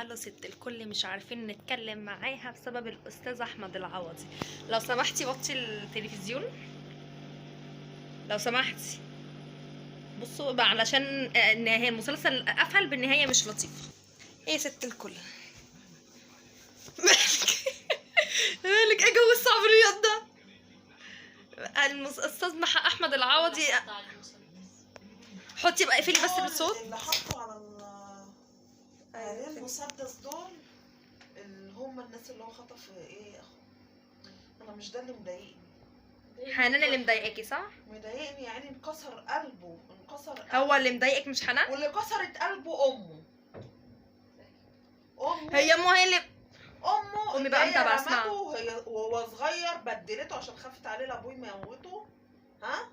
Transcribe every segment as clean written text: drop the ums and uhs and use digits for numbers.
تعالوا ست الكل مش عارفين نتكلم معاها بسبب الأستاذ أحمد العوضي. لو سمحتي وطي التلفزيون لو سمحتي. بصوا بقى علشان النهاية المسلسل قفل بالنهاية مش لطيفة. ايه ست الكل مالك ايه جو الصعبريات ده؟ الأستاذ أحمد العوضي حطي بقى اقفلي بس الصوت. اللي حطوا على المسدس دول اللي هم الناس اللي هو خطف ايه اخو. انا مش ده اللي مضايقني. حنان اللي مضايقاكي صح؟ مضايقني يعني انكسر قلبه هو اللي مضايقك مش حنان؟ واللي كسرت قلبه امه هي امه هي اللي امه بقى متابعه اسمها وهو صغير بدلته عشان خافت عليه لابوه يموته. ها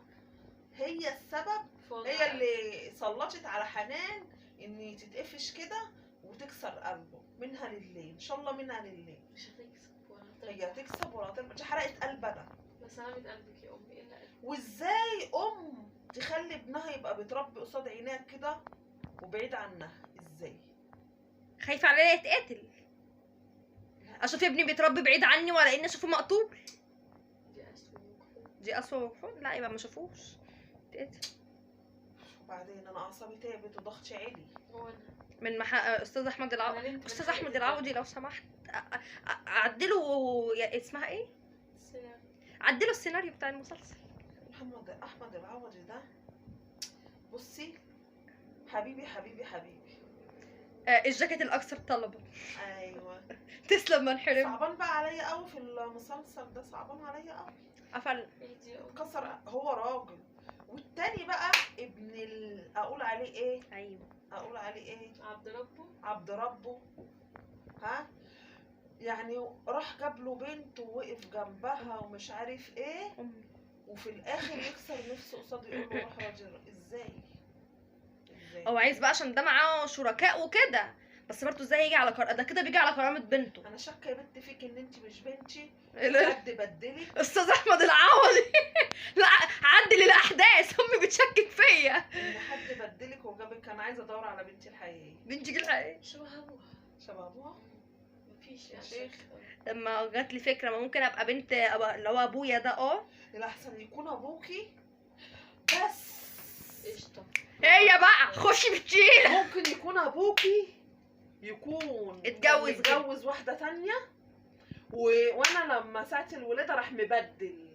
هي السبب، هي اللي سلطت على حنان ان تتقفش كده وتكسر قلبه. منها لله ان شاء الله، منها لله. مش هتكسب ولا هتكسب. هي هتكسب ولا هتكسب؟ دي حرقت قلب انا. بس سلامة قلبك يا امي. ايه اللي وازاي تخلي ابنها يبقى بيتربي قصاد عينيها كده وبعيد عنها؟ ازاي؟ خايفه عليه يتقتل. اشوف ابني بيتربي بعيد عني ولا اني اشوفه مقتول؟ دي اسوء وجحود. لا يبقى ما اشوفوش يتقتل. وبعدين انا اعصابي تعبت وضغطي عالي. من استاذ احمد العوضي. استاذ احمد العوضي لو سمحت عدلوا اسمها ايه؟ عدلوا السيناريو بتاع المسلسل. احمد العوضي ده بصي حبيبي حبيبي حبيبي. الجاكيت الاكثر طلبا. ايوه تسلم ما انحرم. صعبان بقى عليا قوي في المسلسل ده، صعبان عليا قوي. قفل كسر. هو راجل. والتاني بقى ابن اقول عليه ايه؟ ايوه اقول عليه ايه؟ عبد ربه. ها يعني راح جاب له بنت ووقف جنبها ومش عارف ايه، وفي الاخر يكسر نفسه قصاده يقول له روح راجل. ازاي؟ هو عايز بقى عشان ده معاه شركاء وكده، بس برضه ازاي يجي على ده كده بيجي على كرامه بنته. انا شاكه يا بنت فيك ان انت مش بنتي. لا بجد بدلي استاذ احمد العوضي. لا عدل الاحداث، امي بتشكك فيا ان حد بدلك وجابك. انا عايزه ادور على بنتي الحقيقيه. بنتك الحقيقيه شبه ابوها. شبه ابوها؟ مفيش يا يا شيخ. لما جات لي فكره ما ممكن ابقى بنت اللي هو ابويا ده. الاحسن يكون ابوكي بس. قشطه. هي بقى خشي بالتقيله. ممكن يكون ابوكي يكون اتجوز واحده تانية وانا لما ساعه الولاده راح مبدل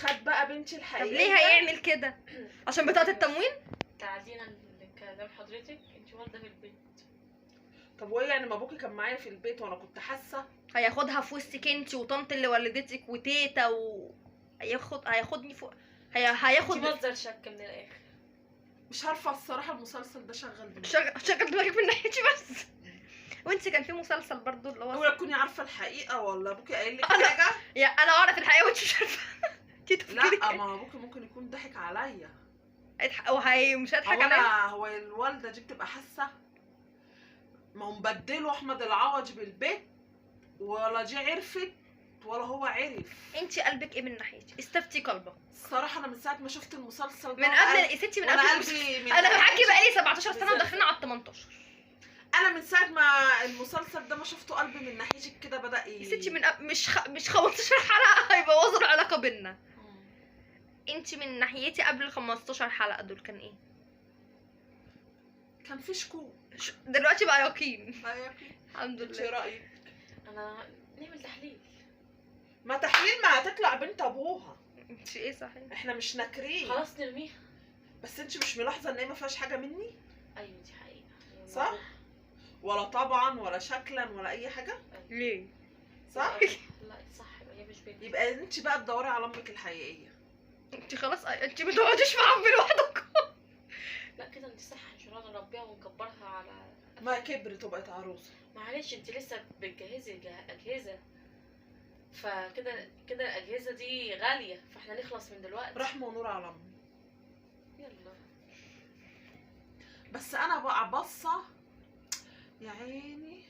خد بقى بنتي الحقيقيه. طب ليه هيعمل كده؟ عشان بطاقه التموين؟ تعدينا لكلام حضرتك، انت والده في البيت. طب وايه يعني؟ ما ابوكي كان معايا في البيت وانا كنت حاسه. هياخدها في وسطك انت وطنط اللي ولدتك وتيتا هياخدني فوق. هياخد مصدر شك من الاخر. مش عارفه الصراحه المسلسل ده شغل دماغي. شغل دماغك من ناحيتي بس. وانت كان في مسلسل برضو اللي هو ولا تكوني عارفه الحقيقه ولا ابوكي قايل لك حاجه. يا انا اعرف الحقيقه وانت مش عارفه. لا ما ابوكي ممكن يكون ضحك عليا. مش هيضحك عليا. هو الوالده دي بتبقى حاسه. ما هو مبدله احمد العوضي بالبيت ولا دي عرفت ولا هو عرف. انت قلبك ايه من ناحيتي؟ استفتي قلبك. الصراحه انا من ساعه ما شفت المسلسل ده من قبل يا ستي، من قبل انا معاكي بقالي 17 سنه وداخلين على 18. انا من ساعه ما المسلسل ده ما شفته قلبي من ناحيتك كده بدا يا ستي من مش 15 حلقه هيبوظوا العلاقه بينا. انت من ناحيتي قبل ال 15 حلقه دول كان ايه؟ كان في شكوك. دلوقتي بقى يقين. الحمد لله. ايه رايك؟ انا نعمل تحليل. ما تحليل، ما هتطلع بنت ابوها. انت ايه صحيح؟ احنا مش ناكرين. خلاص نرميها. بس انت مش ملاحظه ان هي ما فيهاش حاجه مني؟ ايوه دي حقيقه. صح؟ ولا طبعا ولا شكلا ولا اي حاجه. ليه؟ صح؟ لا صح، هي مش بنت. يبقى انت بقى تدوري على امك الحقيقيه. انت خلاص انت ما تقعديش مع امي لوحدك. لا كده انت صح، مش هنقعد نربيها ونكبرها على ما كبرت وبقت عروسه. معلش انت لسه بتجهزي اجهزه، فكده الاجهزه دي غاليه، فاحنا نخلص من دلوقتي. رحمه ونور على امي. يلا. بس انا بقى بصه يا عيني.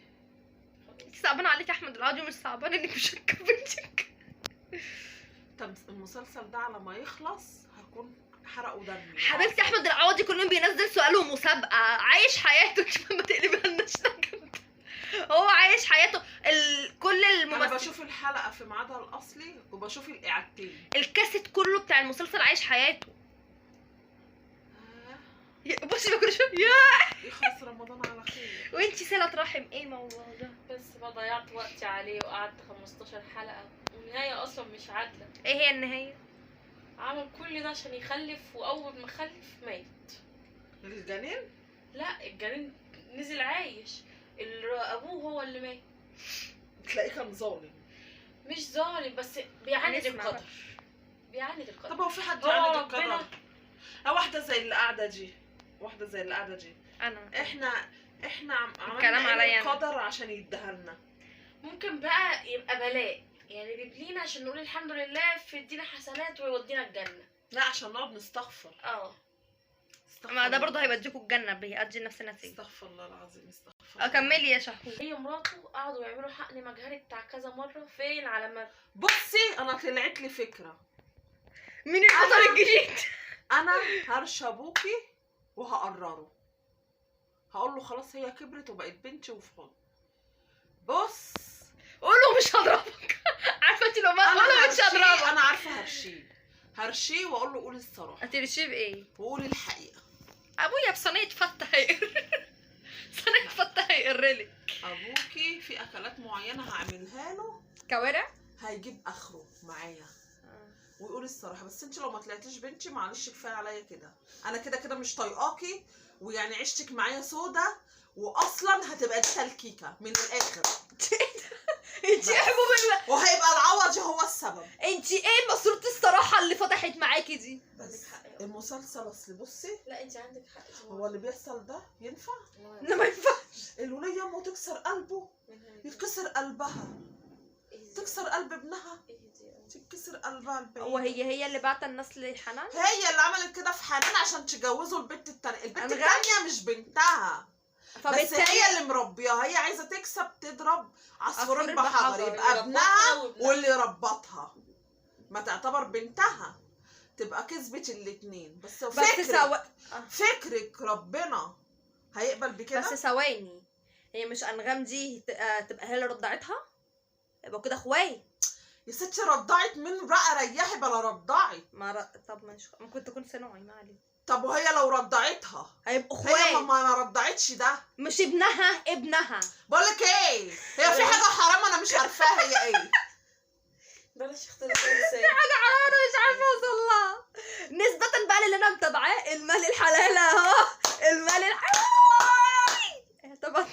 صعبان عليك يا احمد العوضي، مش صعبان انك مش شاكه في بنتك. طب المسلسل ده على ما يخلص هكون حرقوا دمي. حبيبتي احمد العوضي كل يوم بينزل سؤال ومسابقه، عايش حياته. انت ما تقلبها لناش نكد. بشوف الحلقه في ميعادها الاصلي وبشوف الاعادتين. الكاسيت كله بتاع المسلسل عايش حياته. بصي كل شويه يا يخلص رمضان على خير. وانتي صلة رحم ايه الموضوع ده؟ بس ما ضيعت وقتي عليه وقعدت 15 حلقة والنهاية اصلا مش عادلة. ايه هي النهاية؟ عمل كل ده عشان يخلف واول ما خلف مات. الجنين؟ لا الجنين نزل عايش، ابوه هو اللي مات. تلاقيه كان ظالم. مش ظالم بس بيعاند هنسمع القدر. بقى. بيعاند القدر. طب هو في حد هو يعاند ربنا. القدر؟ واحده زي اللي قاعده دي، واحده زي اللي قاعده دي. انا احنا الكلام عملنا عليا ايه أنا. القدر عشان يديها لنا؟ ممكن بقى يبقى بلاء، يعني بيبلينا عشان نقول الحمد لله في يدينا حسنات ويودينا الجنة. لا عشان نقعد نستغفر. استغفر ما ده الله. برضه هيوديكوا الجنة، بيأدي نفس النتيجة. استغفر الله العظيم، استغفر الله. اكملي يا شهو. هي ومراته قعدوا يعملوا حقن مجهري بتاع كذا مرة. فين على ما بصي انا طلعت لي فكره. مين البطل الجديد؟ انا هرشى ابوكي وهقرره، هقول له خلاص هي كبرت وبقت بنتي وفي حضن. بص قولوا مش هضربك. عارفه انت لو ما انا قولوا مش هرشيه، هضربك. انا عارفه هرشيه واقول له قول الصراحه هترشيه بايه؟ وقول الحقيقه. ابويا بصينيه فته هيقر. صينيه فته هيقرلك. ابوكي في اكلات معينه هعملها له كوارع؟ هيجيب اخره معايا ويقول الصراحه. بس انت لو ما طلعتيش بنتي معلش كفايه عليا كده، انا كده كده مش طايقاكي، ويعني عشتك معايا سودا، واصلا هتبقى دي تلكيكه من الاخر. انت ايه حبوب وهيبقى العوضي هو السبب. انت ايه ماسوره الصراحه اللي فتحت معاكي دي؟ بس المسلسل اصل بصي لا انت عندك حق. هو اللي بيحصل ده ينفع؟ لا ما ينفعش. الولية امه تكسر قلبه، يتكسر قلبها، تكسر قلب ابنها، تتكسر قلبها الباقي. هو هي اللي بعت الناس لحنان؟ هي اللي عملت كده في حنان عشان تجوزوا البنت التانية. البنت أنغام؟ التانية مش بنتها، بس فبالتالي هي اللي مربيها. هي عايزة تكسب تضرب عصفورين عصفورين بحجر، بحجر، يبقى ابنها وابنها. واللي ربطها ما تعتبر بنتها، تبقى كسبت الاتنين. بس فكرك ربنا هيقبل بكده؟ بس ثواني، هي مش انغام دي تبقى هي اللي رضعتها؟ يبقى كده اخوات. يا ستي رضعت من بقى، ريحي بلا رضعت. طب ممكن تكون صناعي، ما عليه. طب وهي لو رضعتها هيبقوا هي اخوات. ما رضعتش ده. مش ابنها. بقولك ايه، هي في حاجه حرام انا مش عارفاها هي ايه. بلاش اختلاف الانسان. حاجه حرام مش عارفه اوصل لها. نسبة بقى اللي انا متابعاه المال الحلال اهو. المال الحلال. طبعا